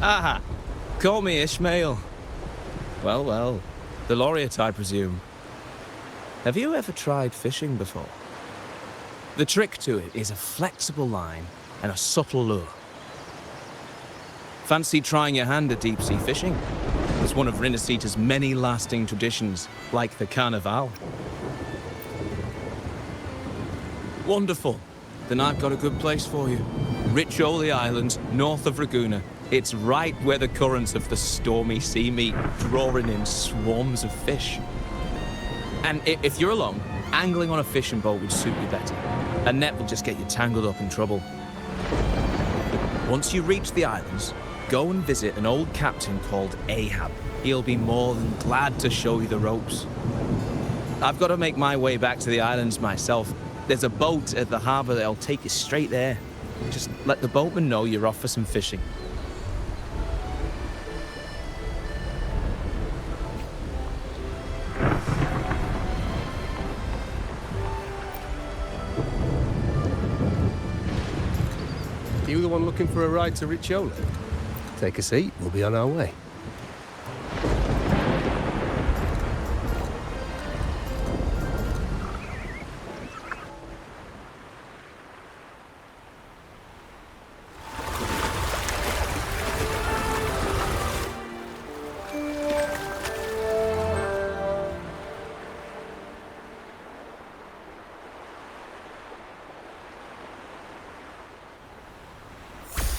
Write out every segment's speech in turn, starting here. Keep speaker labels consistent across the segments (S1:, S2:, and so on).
S1: Aha! Call me Ishmael. Well, well. The laureate, I presume. Have you ever tried fishing before? The trick to it is a flexible line and a subtle lure. Fancy trying your hand at deep-sea fishing? It's one of Rinasita's many lasting traditions, like the Carnival. Wonderful. Then I've got a good place for you. Riccioli Island, north of Ragusa. It's right where the currents of the stormy sea meet, drawing in swarms of fish. And if you're alone, angling on a fishing boat would suit you better. A net will just get you tangled up in trouble. Once you reach the islands, go and visit an old captain called Ahab. He'll be more than glad to show you the ropes. I've got to make my way back to the islands myself. There's a boat at the harbour that'll take you straight there. Just let the boatman know you're off for some fishing.
S2: You the one looking for a ride to Riccioli? Take a seat, we'll be on our way.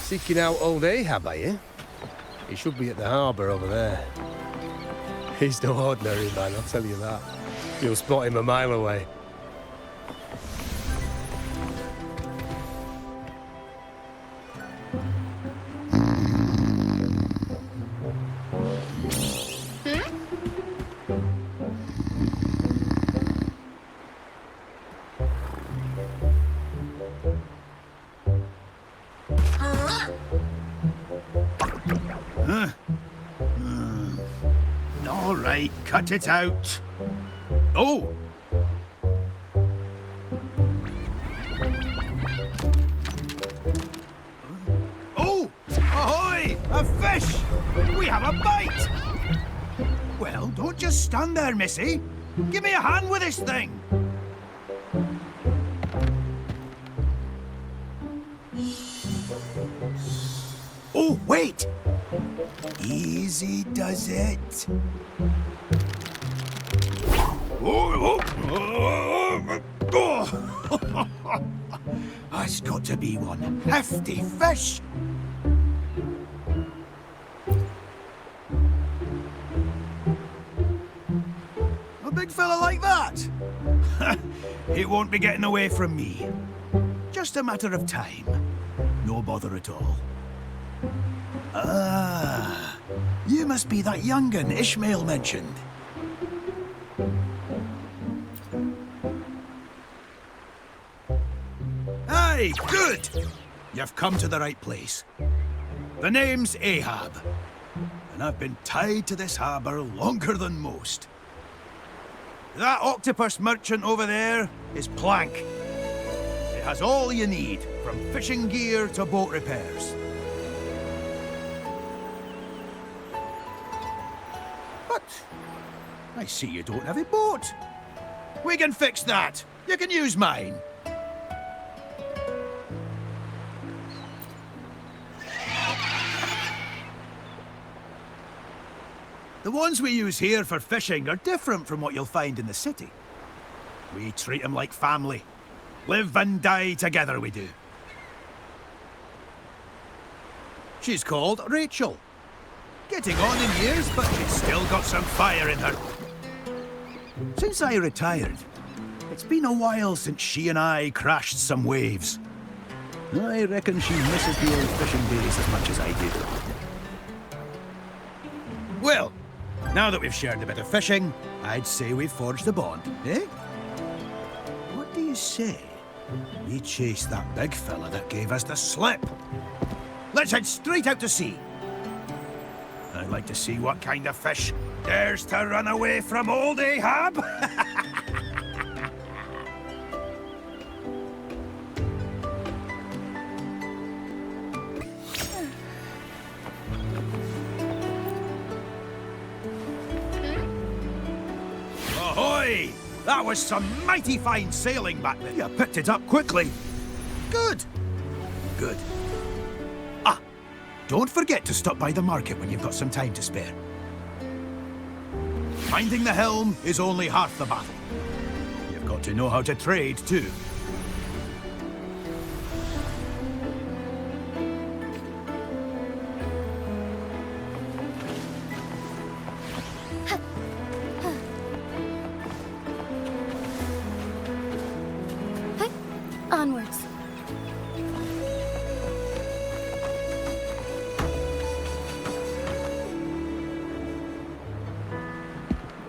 S2: Seeking out old Ahab, are you? He should be at the harbour over there. He's no ordinary man, I'll tell you that. You'll spot him a mile away.
S3: All right, cut it out. Oh! Oh! Ahoy! A fish! We have a bite! Well, don't just stand there, missy. Give me a hand with this thing. Oh, wait! Easy does it. That's got to be one hefty fish. A big fella like that? He won't be getting away from me. Just a matter of time. No bother at all. Ah, you must be that young'un Ishmael mentioned. Aye, good! You've come to the right place. The name's Ahab, and I've been tied to this harbour longer than most. That octopus merchant over there is Plank. It has all you need, from fishing gear to boat repairs. But I see you don't have a boat. We can fix that. You can use mine. The ones we use here for fishing are different from what you'll find in the city. We treat them like family. Live and die together, we do. She's called Rachel. Getting on in years, but she's still got some fire in her. Since I retired, it's been a while since she and I crashed some waves. I reckon she misses the old fishing days as much as I did. Well, now that we've shared a bit of fishing, I'd say we've forged a bond, eh? What do you say? We chase that big fella that gave us the slip. Let's head straight out to sea. I'd like to see what kind of fish dares to run away from old Ahab. That was some mighty fine sailing back then. You picked it up quickly. Good. Good. Ah, don't forget to stop by the market when you've got some time to spare. Finding the helm is only half the battle. You've got to know how to trade, too.
S4: Onwards.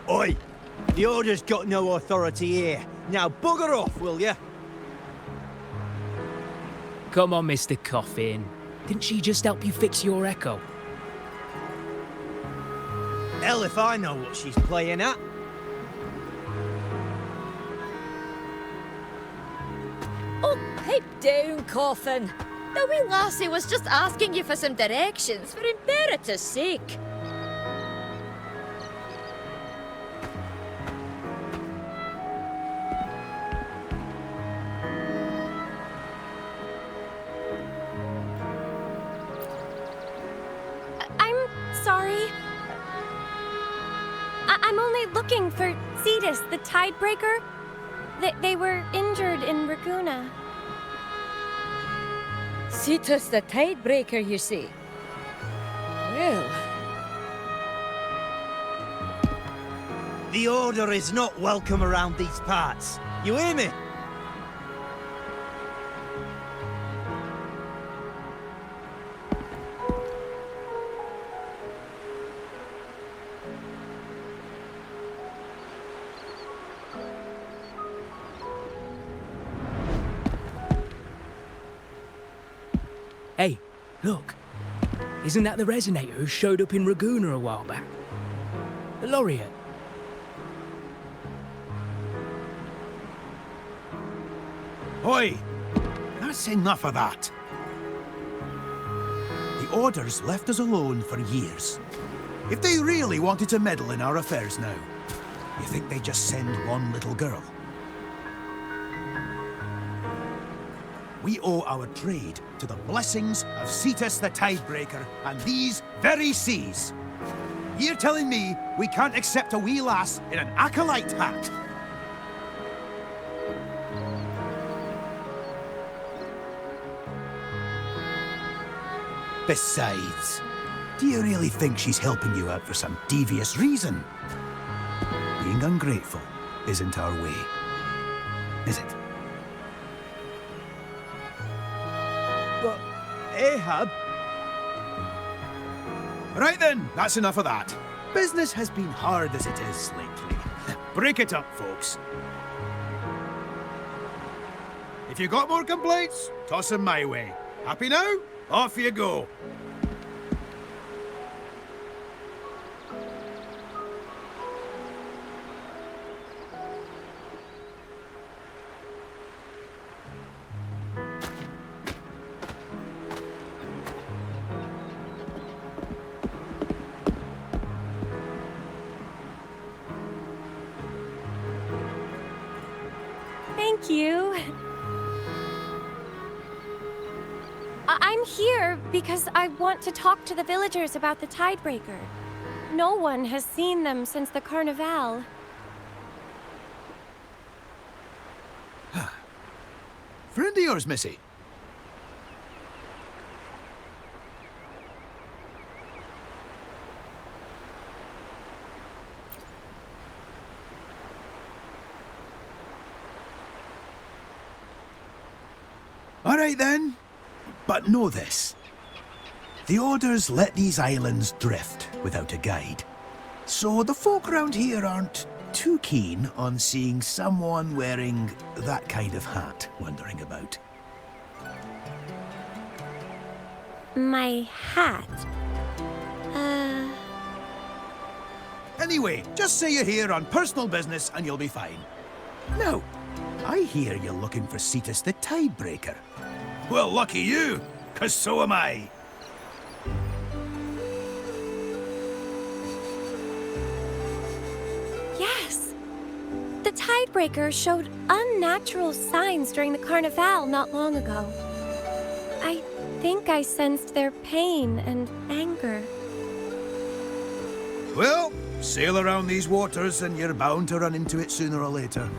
S5: Oi! The Order's got no authority here. Now bugger off, will ya?
S6: Come on, Mr. Coffin. Didn't she just help you fix your echo?
S5: Hell if I know what she's playing at.
S4: Oh, pipe down, Coffin. The wee lassie was just asking you for some directions, for imperative sake. I'm sorry. I'm only looking for Cetus, the Tidebreaker. They were injured in Raguna.
S7: Cetus the Tidebreaker, you see. Well,
S5: The Order is not welcome around these parts. You hear me?
S6: Hey, look. Isn't that the resonator who showed up in Raguna a while back? The laureate.
S3: Oi! That's enough of that. The Order's left us alone for years. If they really wanted to meddle in our affairs now, you think they'd just send one little girl? We owe our trade to the blessings of Cetus the Tidebreaker and these very seas. You're telling me we can't accept a wee lass in an acolyte hat? Besides, do you really think she's helping you out for some devious reason? Being ungrateful isn't our way, is it?
S5: But Ahab...
S3: Right then, that's enough of that. Business has been hard as it is lately. Break it up, folks. If you got more complaints, toss them my way. Happy now? Off you go.
S4: Thank you. I'm here because I want to talk to the villagers about the Tidebreaker. No one has seen them since the Carnival.
S3: Friend of yours, Missy? All right then. But know this. The Orders let these islands drift without a guide. So the folk around here aren't too keen on seeing someone wearing that kind of hat wandering about.
S4: My hat.
S3: Anyway, just say you're here on personal business and you'll be fine. Now, I hear you're looking for Cetus the Tidebreaker. Well, lucky you, 'cause so am I.
S4: Yes. The Tidebreaker showed unnatural signs during the Carnival not long ago. I think I sensed their pain and anger.
S3: Well, sail around these waters and you're bound to run into it sooner or later.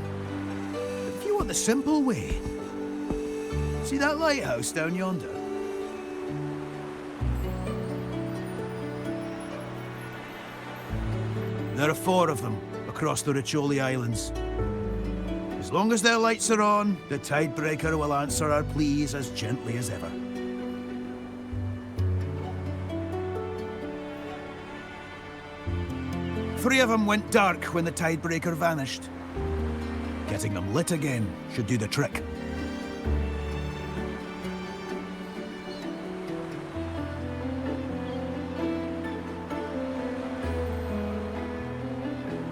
S3: If you want the simple way, see that lighthouse down yonder? There are 4 of them across the Riccioli Islands. As long as their lights are on, the Tidebreaker will answer our pleas as gently as ever. Three of them went dark when the Tidebreaker vanished. Getting them lit again should do the trick.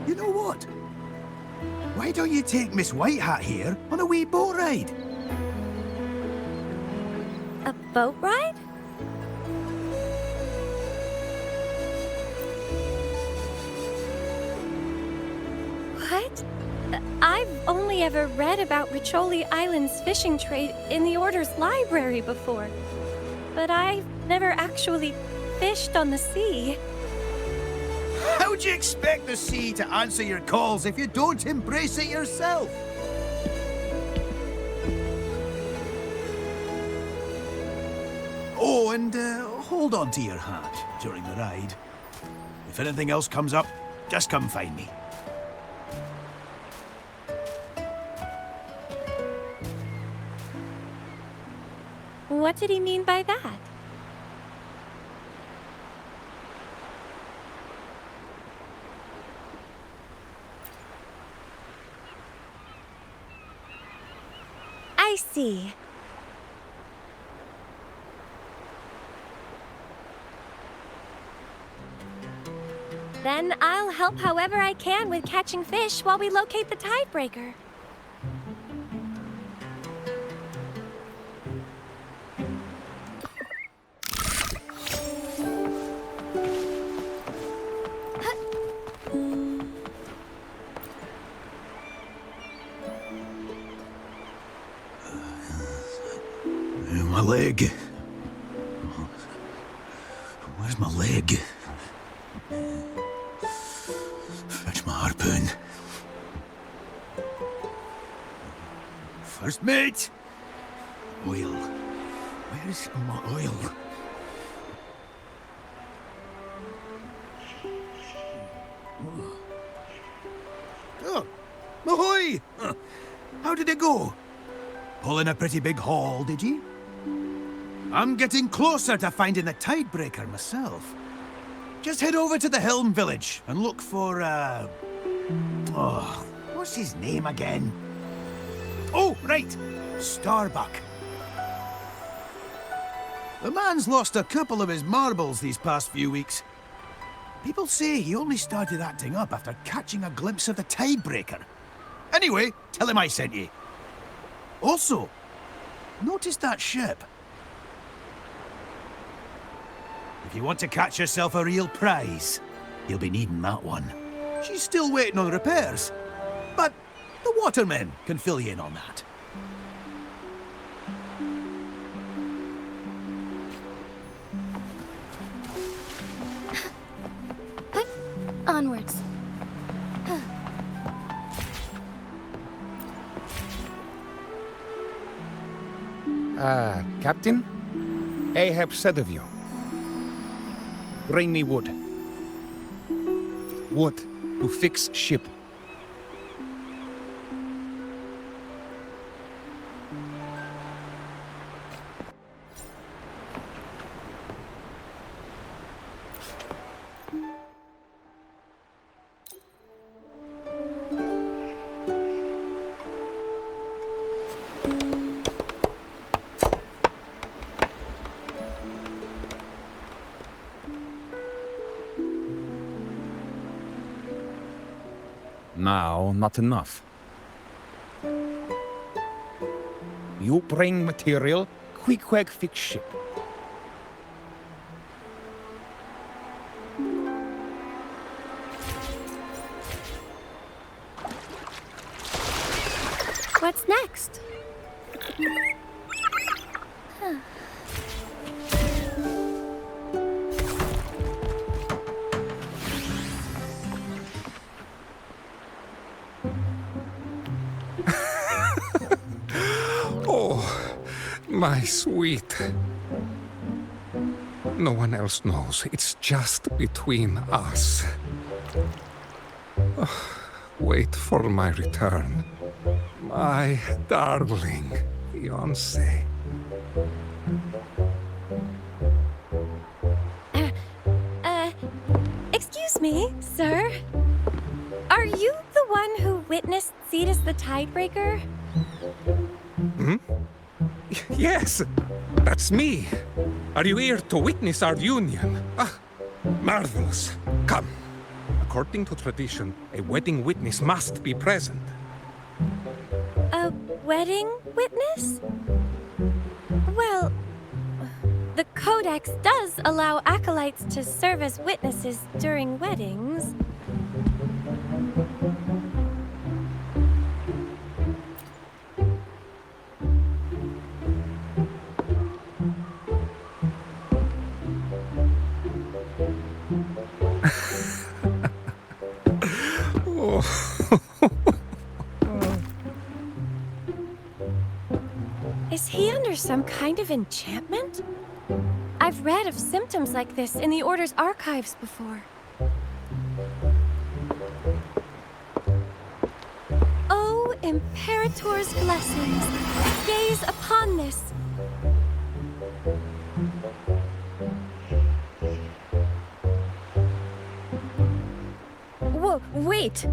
S3: You know what? Why don't you take Miss Whitehat here on a wee boat ride?
S4: A boat ride? What? I've only ever read about Riccioli Island's fishing trade in the Order's library before. But I've never actually fished on the sea.
S3: How'd you expect the sea to answer your calls if you don't embrace it yourself? Oh, and hold on to your hat during the ride. If anything else comes up, just come find me.
S4: What did he mean by that? I see. Then I'll help however I can with catching fish while we locate the Tidebreaker.
S3: My leg. Where's my leg? Fetch my harpoon. First mate! Oil. Where's my oil? Oh, ahoy! How did it go? Pulling a pretty big haul, did you? I'm getting closer to finding the Tidebreaker myself. Just head over to the Helm village and look for, oh, what's his name again? Oh, right, Starbuck. The man's lost a couple of his marbles these past few weeks. People say he only started acting up after catching a glimpse of the Tidebreaker. Anyway, tell him I sent you. Also, notice that ship. If you want to catch yourself a real prize, you'll be needing that one. She's still waiting on repairs, but the watermen can fill you in on that.
S4: Onwards.
S8: Captain? Ahab said of you. Bring me wood. Wood to fix ship. Now, not enough. You bring material, quick fix ship. My sweet. No one else knows. It's just between us. Wait for my return. My darling fiancé.
S4: Excuse me, sir. Are you the one who witnessed Cetus the Tidebreaker?
S8: Yes, that's me. Are you here to witness our union? Marvelous. Come. According to tradition, a wedding witness must be present.
S4: A wedding witness? Well, the Codex does allow acolytes to serve as witnesses during weddings. Is he under some kind of enchantment? I've read of symptoms like this in the Order's archives before. Oh, Imperator's blessings, gaze upon this.
S7: Whoa, wait!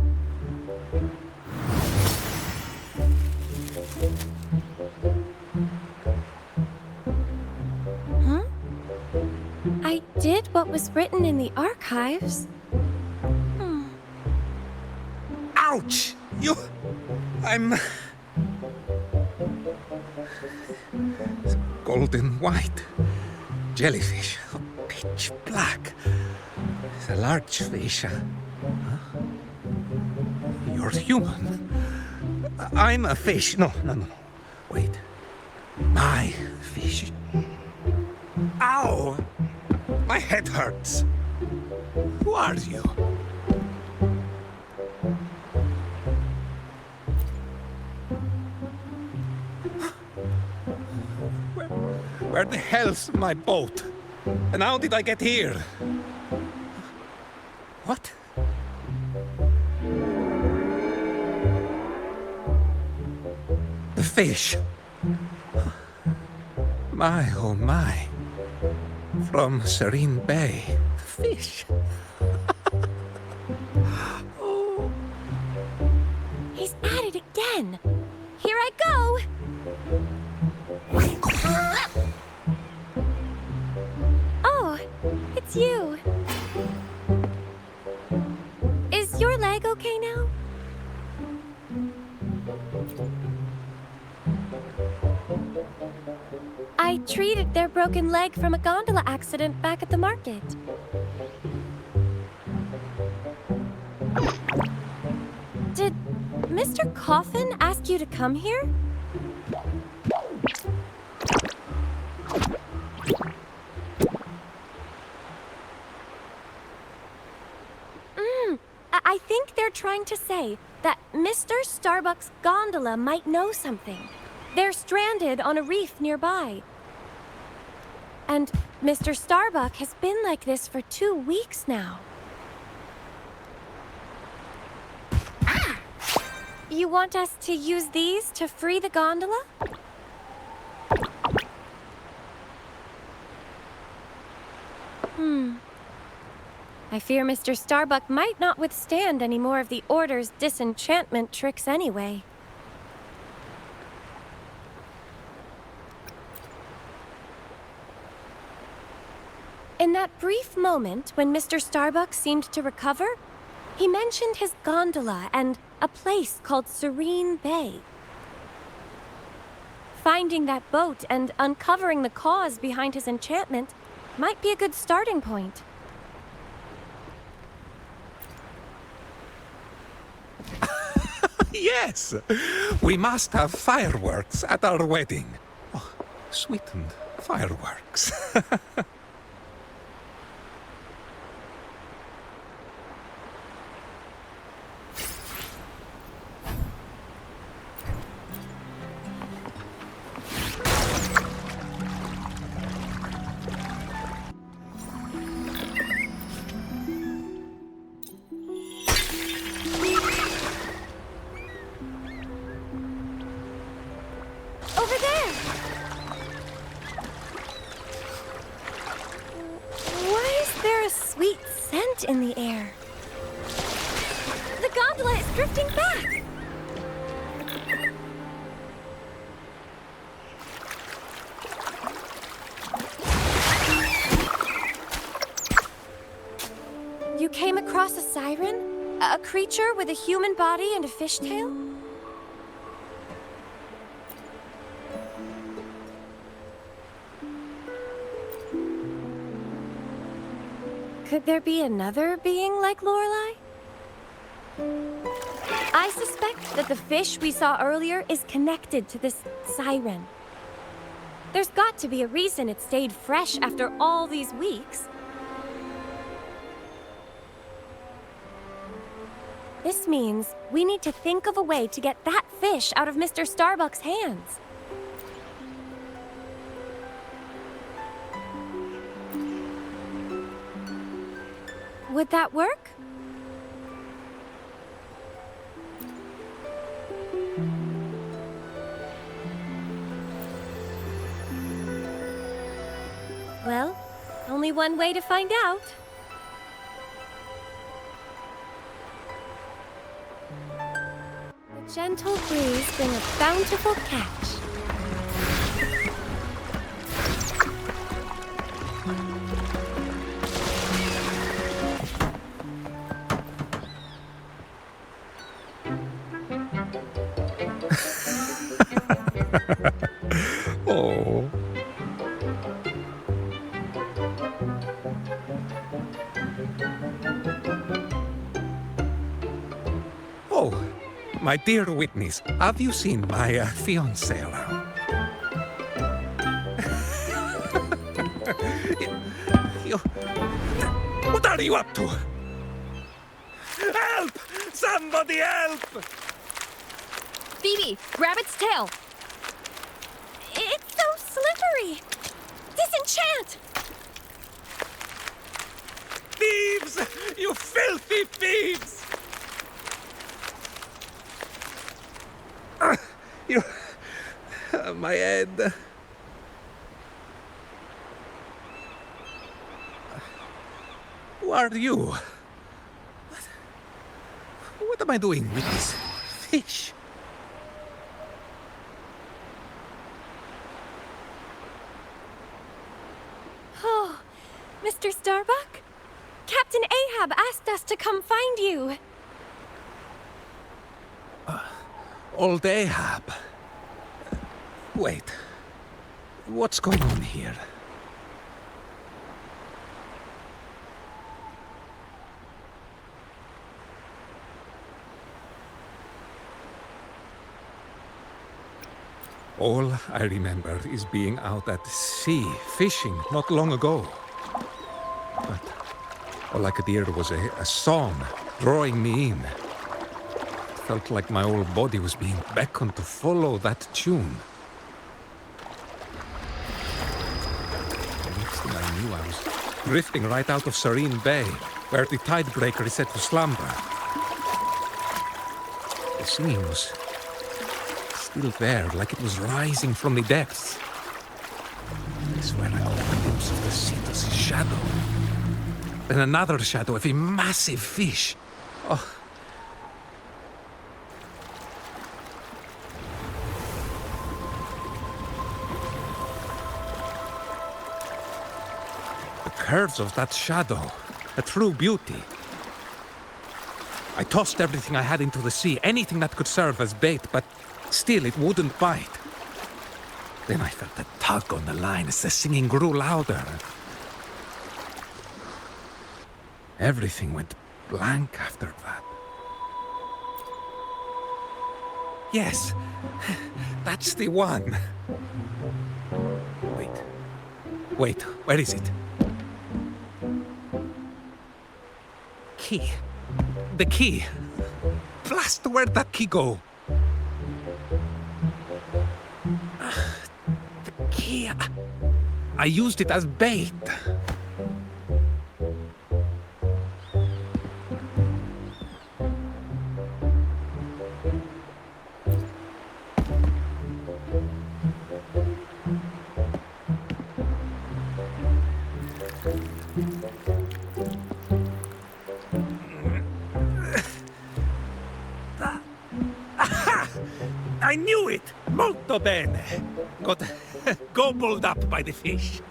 S4: I did what was written in the archives.
S8: Ouch! I'm... golden white. Jellyfish. Pitch black. It's a large fish. Huh? You're human. I'm a fish. No. Wait. My fish. Ow! My head hurts. Who are you? Where the hell's my boat? And how did I get here? What? The fish. My, oh my. From Serene Bay. The fish. Oh.
S4: He's at it again. Here I go. Oh, it's you. Is your leg okay now? I treated their broken leg from a gondola accident back at the market. Did Mr. Coffin ask you to come here? I think they're trying to say that Mr. Starbuck's gondola might know something. They're stranded on a reef nearby. And Mr. Starbuck has been like this for 2 weeks now. You want us to use these to free the gondola? I fear Mr. Starbuck might not withstand any more of the Order's disenchantment tricks anyway. In that brief moment when Mr. Starbuck seemed to recover, he mentioned his gondola and a place called Serene Bay. Finding that boat and uncovering the cause behind his enchantment might be a good starting point.
S8: Yes! We must have fireworks at our wedding. Oh, sweetened fireworks.
S4: weight in the air. The gondola is drifting back! You came across a siren? A creature with a human body and a fishtail? Could there be another being like Lorelei? I suspect that the fish we saw earlier is connected to this siren. There's got to be a reason it stayed fresh after all these weeks. This means we need to think of a way to get that fish out of Mr. Starbuck's hands. Would that work? Well, only one way to find out. A gentle breeze bring a bountiful catch.
S8: Oh. Oh, my dear witness, have you seen my fiancé around? What are you up to? Help! Somebody help!
S4: Phoebe, grab its tail. It's so slippery. Disenchant!
S8: Thieves! You filthy thieves! You... my head. Who are you? What am I doing with this fish?
S4: Oh, Mr. Starbuck? Captain Ahab asked us to come find you.
S8: Old Ahab. Wait. What's going on here? All I remember is being out at sea, fishing, not long ago. But all I could hear was a song drawing me in. It felt like my whole body was being beckoned to follow that tune. The next thing I knew, I was drifting right out of Serene Bay, where the tidebreaker is set to slumber. The singing was still there, like it was rising from the depths. I swear I caught a glimpse of the Cetus' shadow. Then another shadow of a massive fish. Oh. The curves of that shadow, a true beauty. I tossed everything I had into the sea, anything that could serve as bait, but still, it wouldn't bite. Then I felt a tug on the line as the singing grew louder. Everything went blank after that. Yes, that's the one. Wait, where is it? Key. The key. Blast, where'd that key go? The key. I used it as bait. it! Molto bene! Got gobbled up by the fish.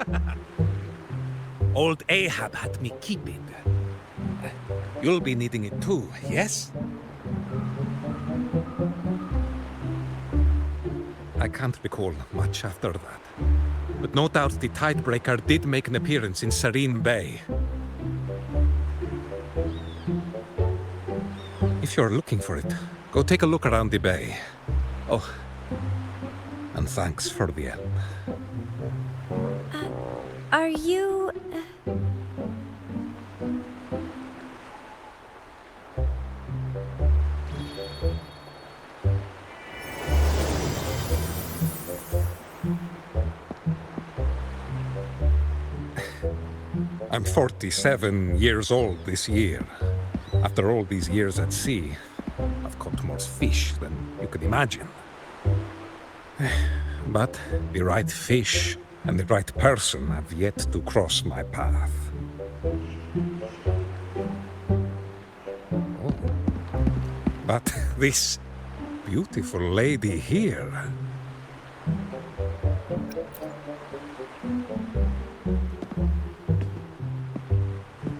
S8: Old Ahab had me keep it. You'll be needing it too, yes? I can't recall much after that. But no doubt the Tidebreaker did make an appearance in Serene Bay. If you're looking for it, go take a look around the bay. Oh, and thanks for the help.
S4: Are you...
S8: I'm 47 years old this year. After all these years at sea, I've caught more fish than you could imagine. But the right fish and the right person have yet to cross my path. Oh. But this beautiful lady here...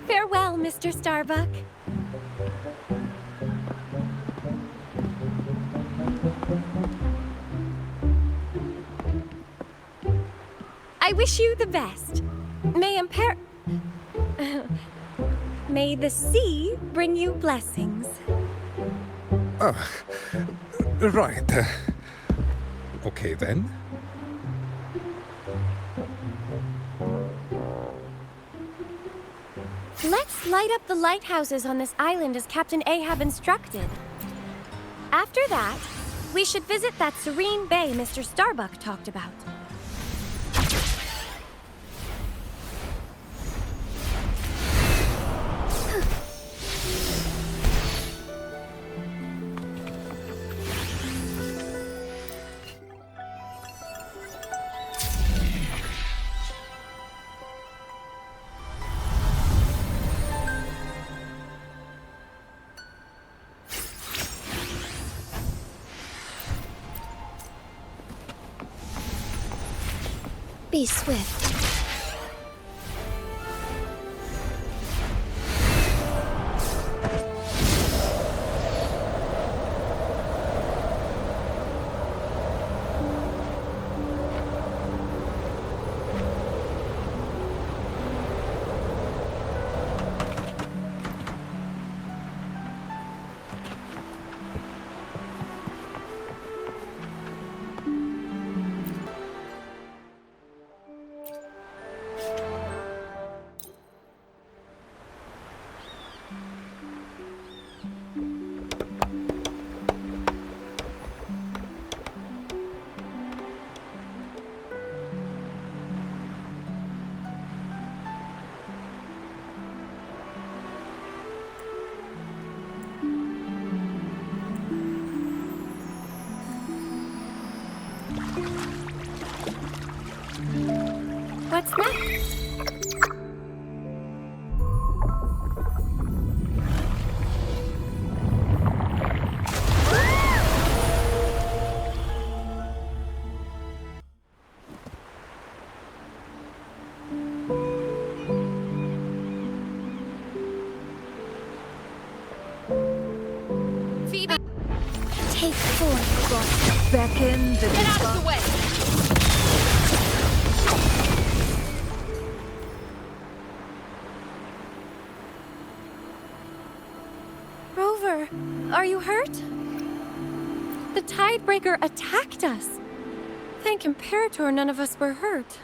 S4: Farewell, Mr. Starbuck. I wish you the best. May the sea bring you blessings.
S8: Oh, right. Okay then.
S4: Let's light up the lighthouses on this island as Captain Ahab instructed. After that, we should visit that serene bay Mr. Starbuck talked about. Be swift. What's next?
S7: Phoebe!
S4: Take forth.
S7: Beckon the Get out of the way!
S4: Rover, are you hurt? The Tidebreaker attacked us. Thank Imperator none of us were hurt.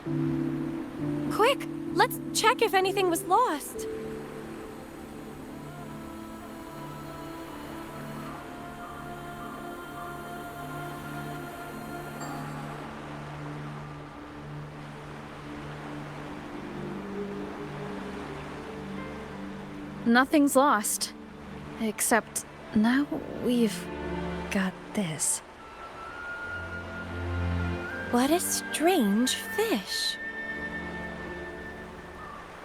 S4: Quick, let's check if anything was lost.
S9: Nothing's lost. Except now we've got this.
S4: What a strange fish.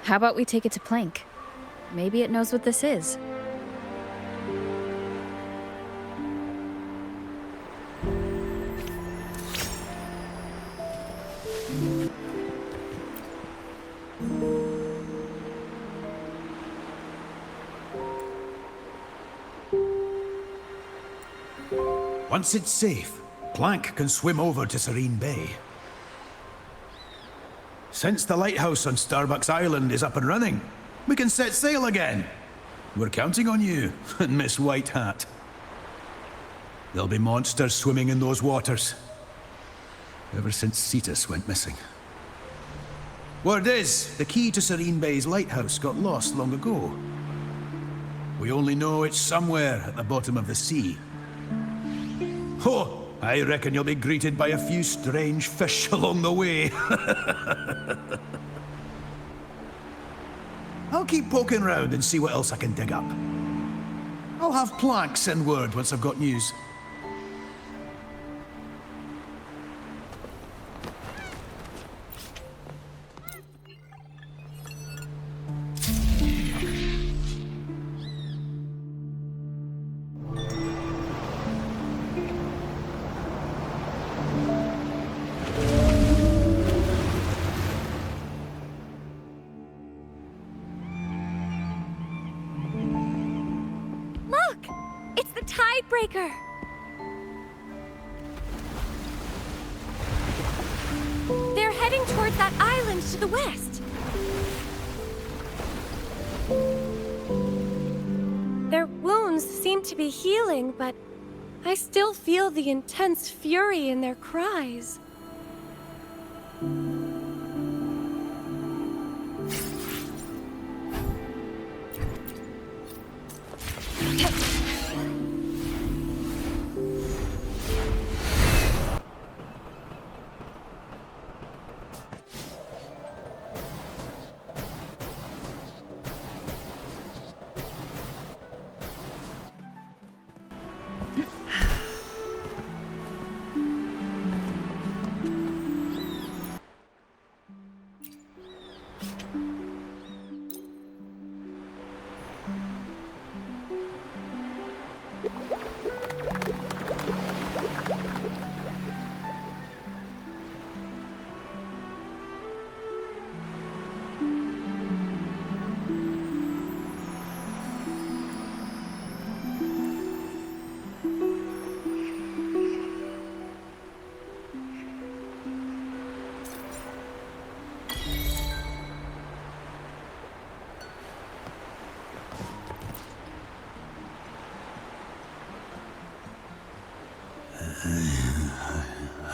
S9: How about we take it to Plank? Maybe it knows what this is.
S3: Once it's safe, Plank can swim over to Serene Bay. Since the lighthouse on Starbuck's Island is up and running, we can set sail again. We're counting on you and Miss White Hat. There'll be monsters swimming in those waters. Ever since Cetus went missing. Word is, the key to Serene Bay's lighthouse got lost long ago. We only know it's somewhere at the bottom of the sea. Oh, I reckon you'll be greeted by a few strange fish along the way. I'll keep poking round and see what else I can dig up. I'll have Plank send word once I've got news.
S4: Tidebreaker! They're heading towards that island to the west. Their wounds seem to be healing, but I still feel the intense fury in their cries.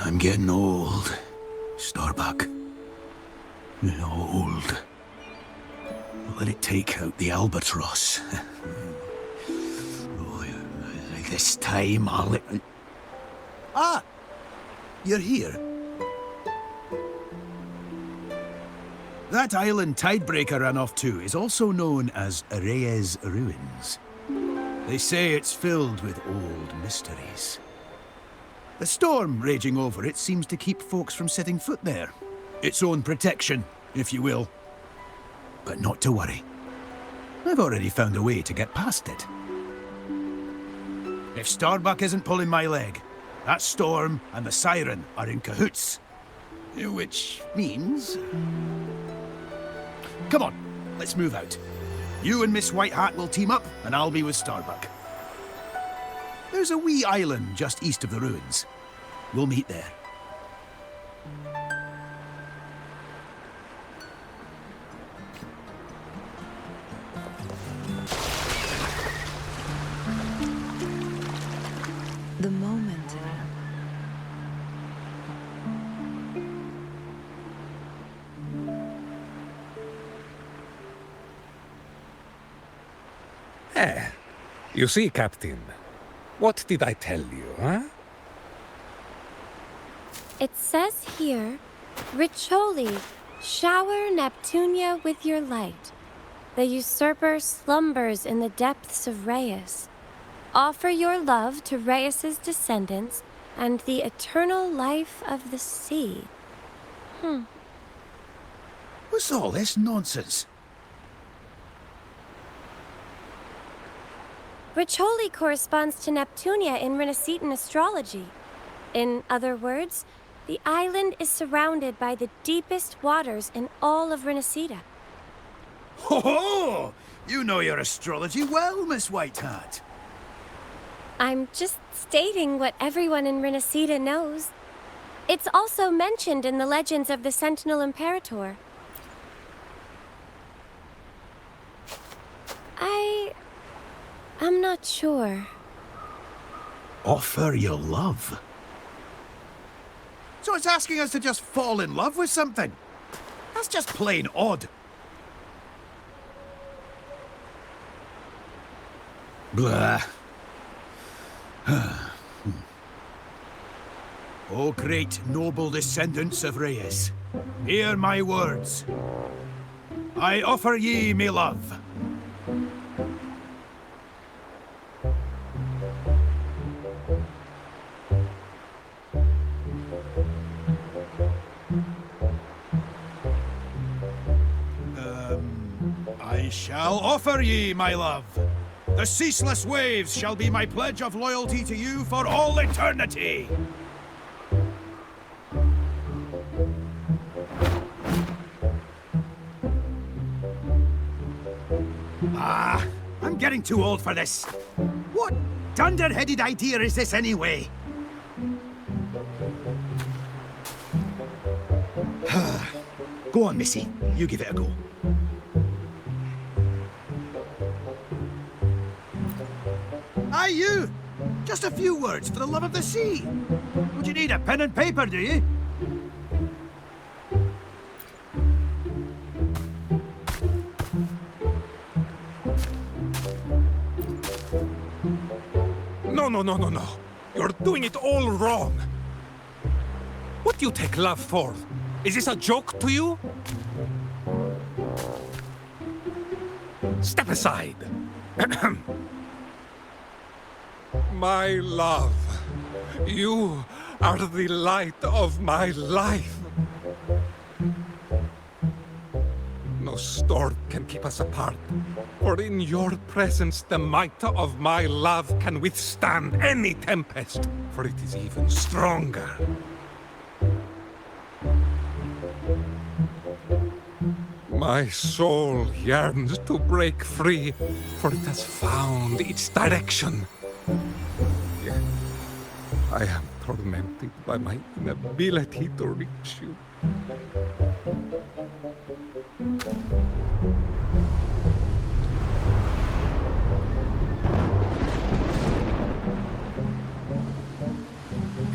S3: I'm getting old, Starbuck. Old. Let it take out the albatross. This time I'll let... Ah! You're here. That island Tidebreaker ran off to is also known as Reyes Ruins. They say it's filled with old mysteries. The storm raging over it seems to keep folks from setting foot there. Its own protection, if you will. But not to worry. I've already found a way to get past it. If Starbuck isn't pulling my leg, that storm and the siren are in cahoots. Which means... Come on, let's move out. You and Miss White Hat will team up, and I'll be with Starbuck. There's a wee island just east of the ruins. We'll meet there.
S10: The moment.
S8: You see, Captain, what did I tell you, huh?
S4: It says here, Riccioli, shower Neptunia with your light. The usurper slumbers in the depths of Reyes. Offer your love to Reyes' descendants and the eternal life of the sea.
S3: What's all this nonsense?
S4: Riccioli corresponds to Neptunia in Renacetan astrology. In other words, the island is surrounded by the deepest waters in all of Renacita.
S3: Ho ho! You know your astrology well, Miss White Hat.
S4: I'm just stating what everyone in Renacida knows. It's also mentioned in the legends of the Sentinel Imperator. I'm not sure.
S3: Offer your love? So it's asking us to just fall in love with something? That's just plain odd. Blah. O great noble descendants of Reyes, hear my words. I offer ye me love. I shall offer ye my love. The ceaseless waves shall be my pledge of loyalty to you for all eternity. I'm getting too old for this. What dunder-headed idea is this anyway? Go on, Missy. You give it a go. Aye, you! Just a few words for the love of the sea. Would you need a pen and paper, do you?
S8: No. You're doing it all wrong. What do you take love for? Is this a joke to you? Step aside. My love, you are the light of my life. No storm can keep us apart, for in your presence the might of my love can withstand any tempest, for it is even stronger. My soul yearns to break free, for it has found its direction. Yet, I am tormented by my inability to reach you.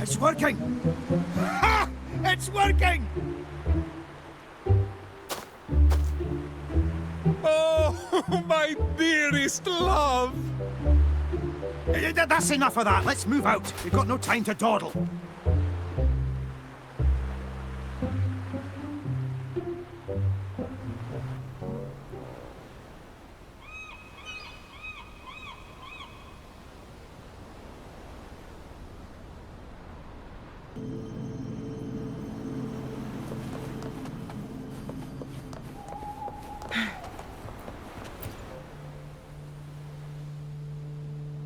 S3: It's working! Ha! It's working!
S8: Oh, my dearest love!
S3: That's enough of that. Let's move out. We've got no time to dawdle.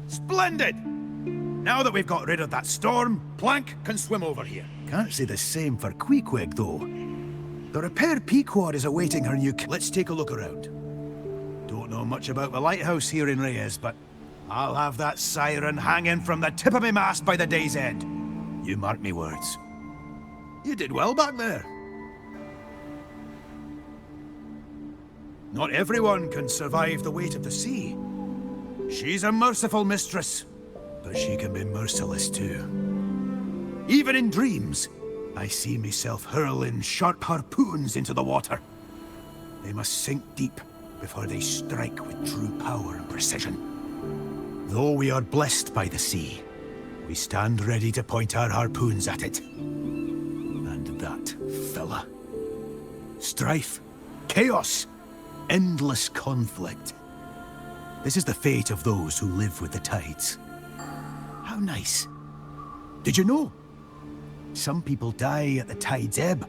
S3: Splendid! Now that we've got rid of that storm, Plank can swim over here. Can't say the same for Queequeg, though. The repair Pequod is awaiting her new... Let's take a look around. Don't know much about the lighthouse here in Reyes, but I'll have that siren hanging from the tip of my mast by the day's end. You mark me words. You did well back there. Not everyone can survive the weight of the sea. She's a merciful mistress, but she can be merciless too. Even in dreams, I see myself hurling sharp harpoons into the water. They must sink deep before they strike with true power and precision. Though we are blessed by the sea, we stand ready to point our harpoons at it. And that fella. Strife, chaos, endless conflict. This is the fate of those who live with the tides. How nice. Did you know? Some people die at the tide's ebb.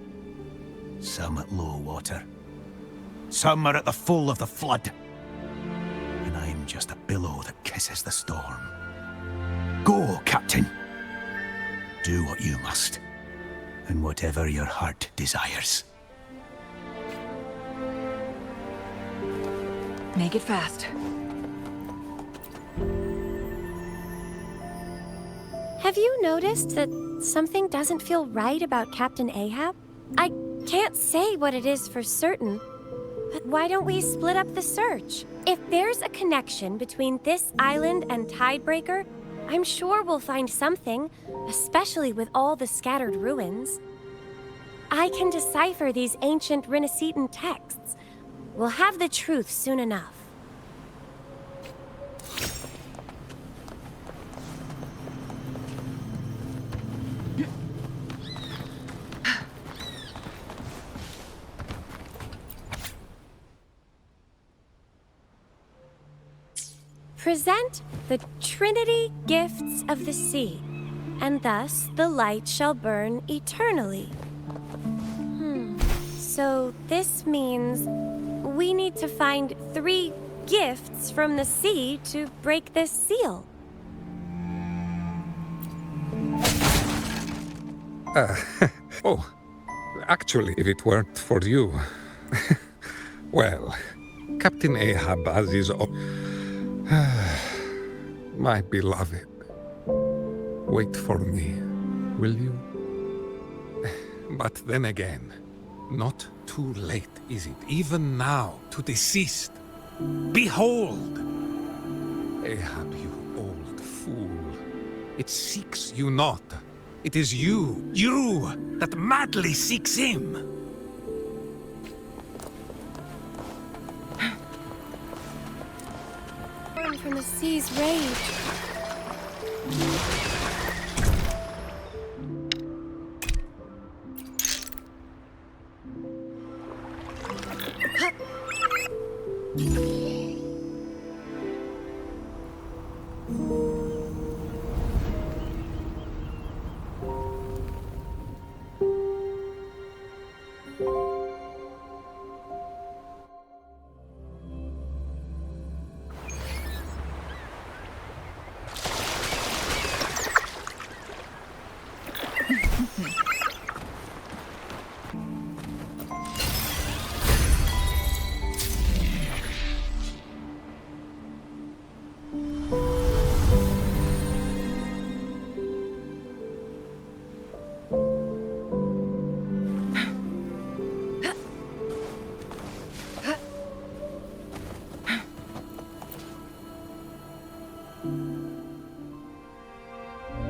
S3: Some at low water. Some are at the full of the flood. And I'm just a billow that kisses the storm. Go, Captain. Do what you must. And whatever your heart desires.
S7: Make it fast.
S4: Have you noticed that something doesn't feel right about Captain Ahab? I can't say what it is for certain, but why don't we split up the search? If there's a connection between this island and Tidebreaker, I'm sure we'll find something, especially with all the scattered ruins. I can decipher these ancient Renaissance texts. We'll have the truth soon enough. Present the Trinity gifts of the sea, and thus the light shall burn eternally. So this means we need to find 3 gifts from the sea to break this seal.
S8: Oh, actually, if it weren't for you... well, Captain Ahab as his own... My beloved, wait for me, will you? But then again, not too late, is it? Even now, to desist. Behold! Ahab, you old fool. It seeks you not. It is you, that madly seeks him.
S4: Born from the sea's rage.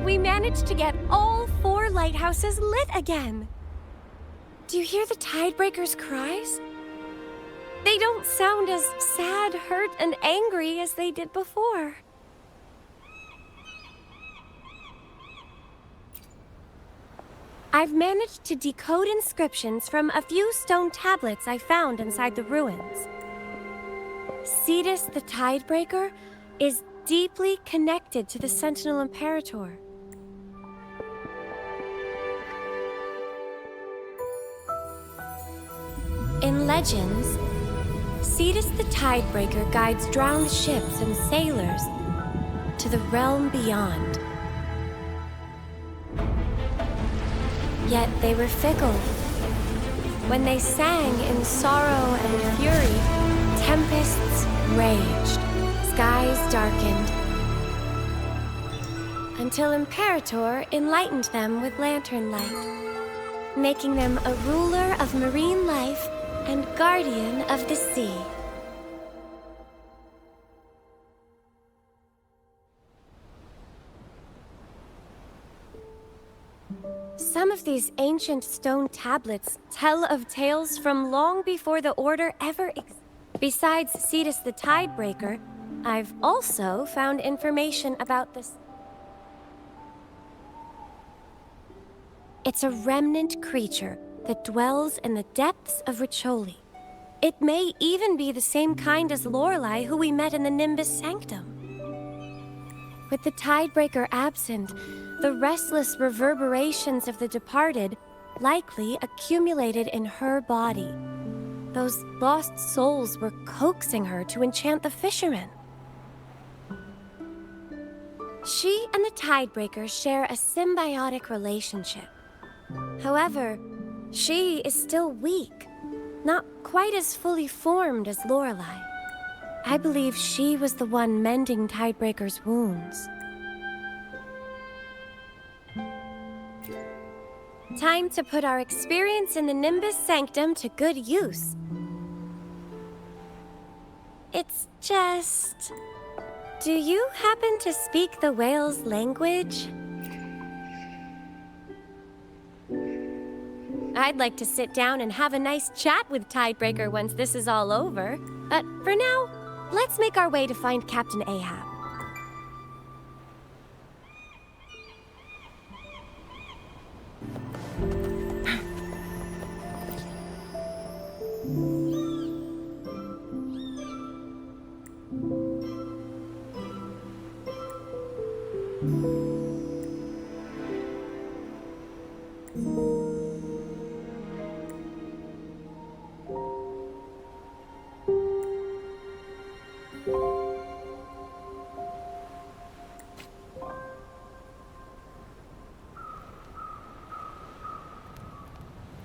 S4: We managed to get all 4 lighthouses lit again. Do you hear the Tidebreaker's cries? They don't sound as sad, hurt, and angry as they did before. I've managed to decode inscriptions from a few stone tablets I found inside the ruins. Cetus the Tidebreaker is deeply connected to the Sentinel Imperator. In legends, Cetus the Tidebreaker guides drowned ships and sailors to the realm beyond. Yet they were fickle. When they sang in sorrow and fury, tempests raged, skies darkened, until Imperator enlightened them with lantern light, making them a ruler of marine life and guardian of the sea. Some of these ancient stone tablets tell of tales from long before the Order ever existed. Besides Cetus the Tidebreaker, I've also found information about this. It's a remnant creature that dwells in the depths of Riccioli. It may even be the same kind as Lorelei, who we met in the Nimbus Sanctum. With the Tidebreaker absent, the restless reverberations of the departed likely accumulated in her body. Those lost souls were coaxing her to enchant the fishermen. She and the Tidebreaker share a symbiotic relationship. However, she is still weak, not quite as fully formed as Lorelei. I believe she was the one mending Tidebreaker's wounds. time to put our experience in the Nimbus Sanctum to good use. It's just... Do you happen to speak the whale's language? I'd like to sit down and have a nice chat with Tidebreaker once this is all over. But for now, let's make our way to find Captain Ahab.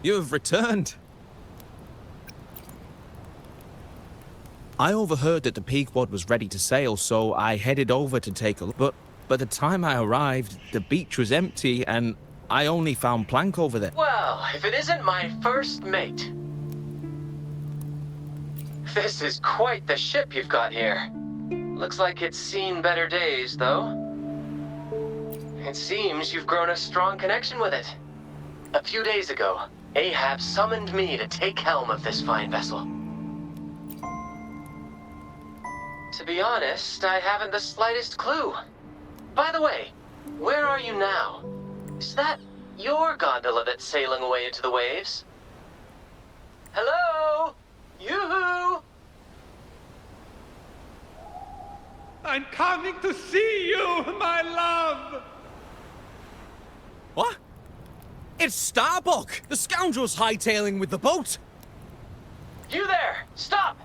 S1: You have returned. I overheard that the Pequod was ready to sail, so I headed over to take a look. But by the time I arrived, the beach was empty, and I only found Plank over there.
S10: Well, if it isn't my first mate. This is quite the ship you've got here. Looks like it's seen better days, though. It seems you've grown a strong connection with it. A few days ago, Ahab summoned me to take helm of this fine vessel. To be honest, I haven't the slightest clue. By the way, where are you now? Is that your gondola that's sailing away into the waves? Hello? Yoo-hoo!
S8: I'm coming to see you, my love!
S1: What? It's Starbuck! The scoundrel's hightailing with the boat!
S10: You there! Stop!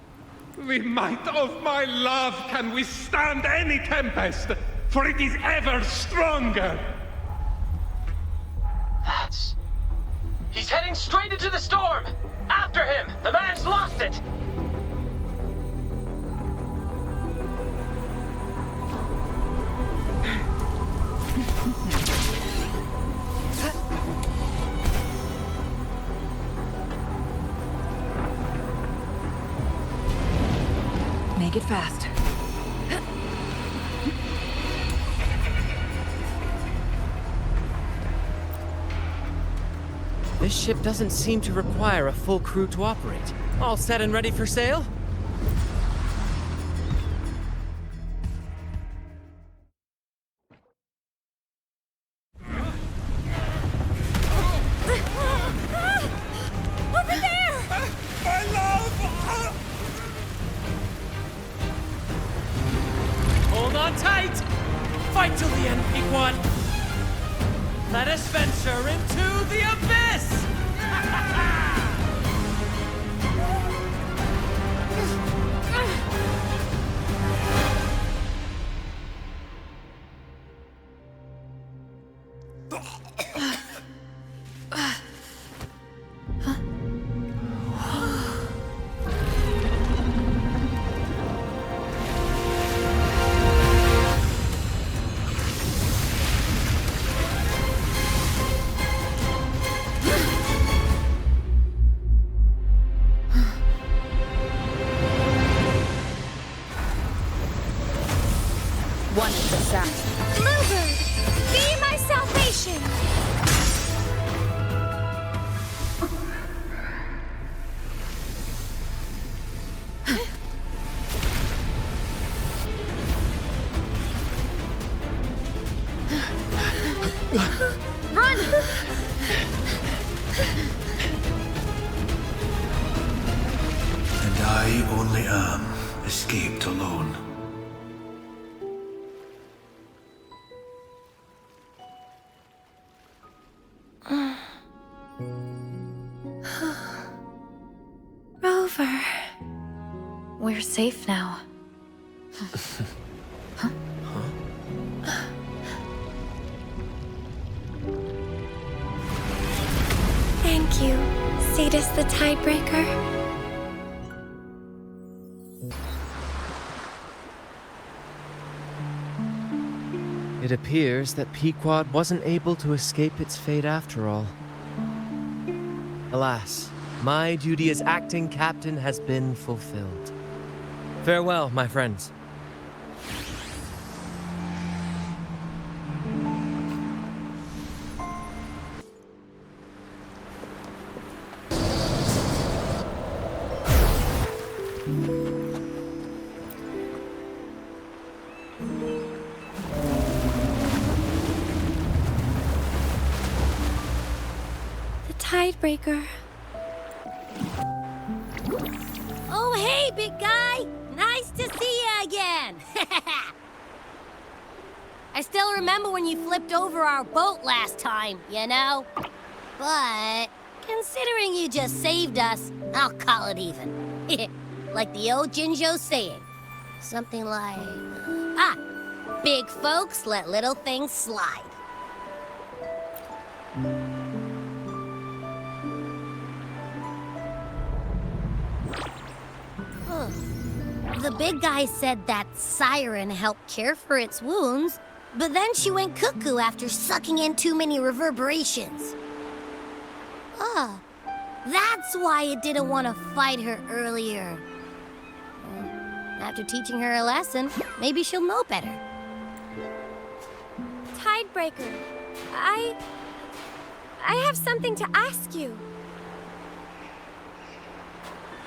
S8: The might of my love can withstand any tempest, for it is ever stronger.
S10: He's heading straight into the storm! After him! The man's lost it!
S7: Make it fast.
S11: This ship doesn't seem to require a full crew to operate. All set and ready for sail?
S7: Over there!
S8: My love!
S11: Hold on tight! Fight till the end, Pequod! Let us venture into the abyss!
S9: One is the sound.
S4: Bluebird, be my salvation!
S7: Run!
S3: And I only am escaped alone.
S4: Rover.
S9: We're safe now.
S4: Thank you, Cetus the Tidebreaker.
S11: It appears that Pequod wasn't able to escape its fate after all.
S12: Alas, my duty as acting captain has been fulfilled. Farewell, my friends.
S4: Tidebreaker.
S13: Oh, hey, big guy! Nice to see you again! I still remember when you flipped over our boat last time, you know? But, considering you just saved us, I'll call it even. Like the old Jinjo saying. Something like... big folks let little things slide. The big guy said that siren helped cure for its wounds, but then she went cuckoo after sucking in too many reverberations. That's why it didn't want to fight her earlier. After teaching her a lesson, maybe she'll know better.
S4: Tidebreaker, I have something to ask you.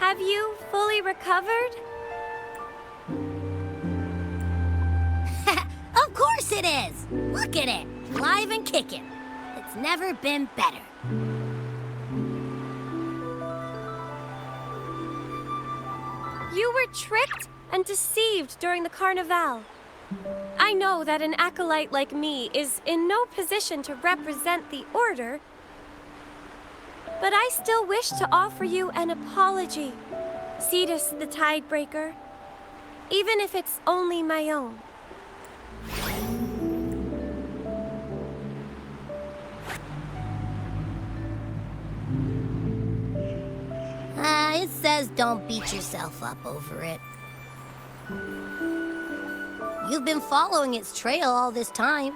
S4: Have you fully recovered?
S13: Of course it is! Look at it, live and kicking. It's never been better.
S4: You were tricked and deceived during the Carnival. I know that an acolyte like me is in no position to represent the Order, but I still wish to offer you an apology, Cetus the Tidebreaker, even if it's only my own.
S13: It says don't beat yourself up over it. You've been following its trail all this time,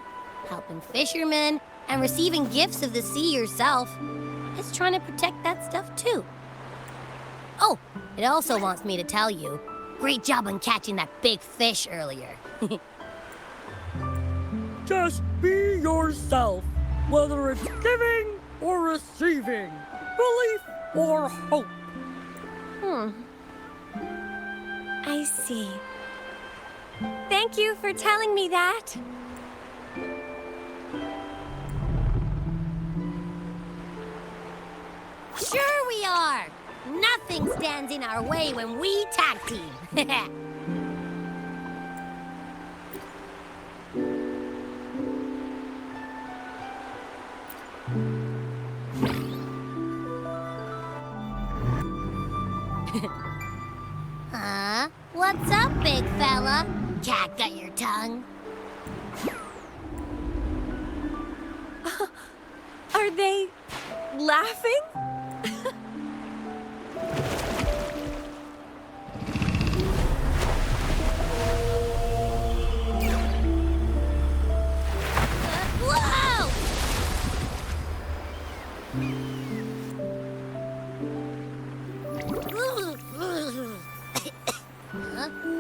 S13: helping fishermen and receiving gifts of the sea yourself. It's trying to protect that stuff too. Oh, it also wants me to tell you, great job on catching that big fish earlier.
S6: Just be yourself, whether it's giving or receiving, belief or hope.
S4: I see. Thank you for telling me that.
S13: Sure we are! Nothing stands in our way when we tag team. What's up, big fella? Cat got your tongue?
S4: Are they laughing?
S13: Whoa!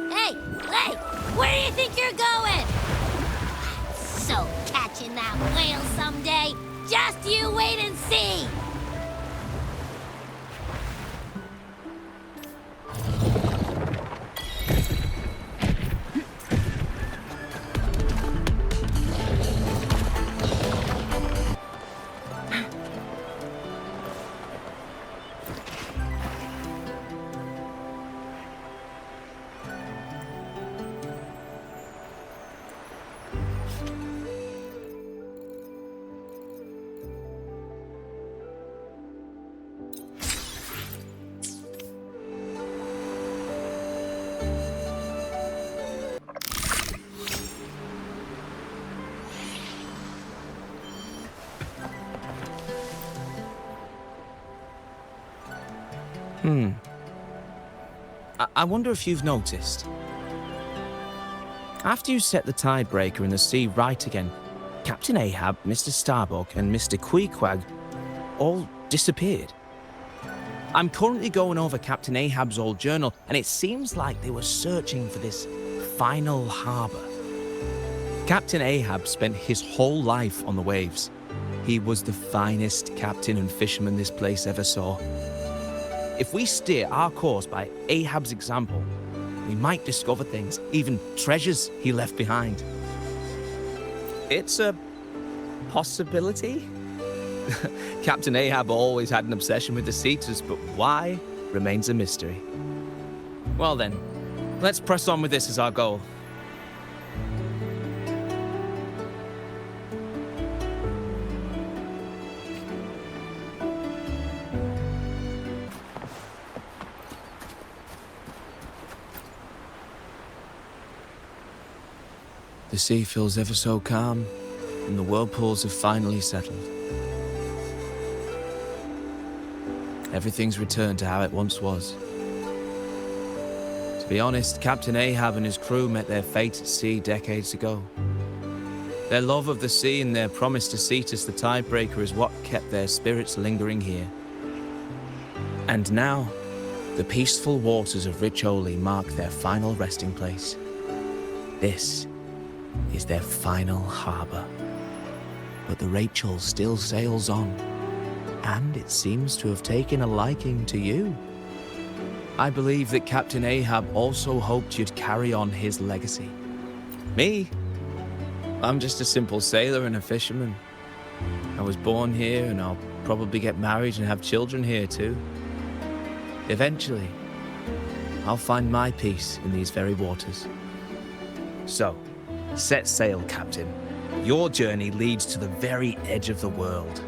S13: Hey! Where do you think you're going? So catching that whale someday. Just you wait and see!
S1: I wonder if you've noticed. After you set the Tidebreaker in the sea right again, Captain Ahab, Mr. Starbuck, and Mr. Queequeg all disappeared. I'm currently going over Captain Ahab's old journal, and it seems like they were searching for this final harbor. Captain Ahab spent his whole life on the waves. He was the finest captain and fisherman this place ever saw. If we steer our course by Ahab's example, we might discover things, even treasures he left behind. It's a possibility. Captain Ahab always had an obsession with the Cetus, but why remains a mystery. Well then, let's press on with this as our goal. The sea feels ever so calm, and the whirlpools have finally settled. Everything's returned to how it once was. To be honest, Captain Ahab and his crew met their fate at sea decades ago. Their love of the sea and their promise to Cetus the Tidebreaker is what kept their spirits lingering here. And now, the peaceful waters of Riccioli mark their final resting place. This is their final harbor. But the Rachel still sails on, and it seems to have taken a liking to you. I believe that Captain Ahab also hoped you'd carry on his legacy. Me? I'm just a simple sailor and a fisherman. I was born here, and I'll probably get married and have children here too. Eventually, I'll find my peace in these very waters. So, set sail, Captain. Your journey leads to the very edge of the world.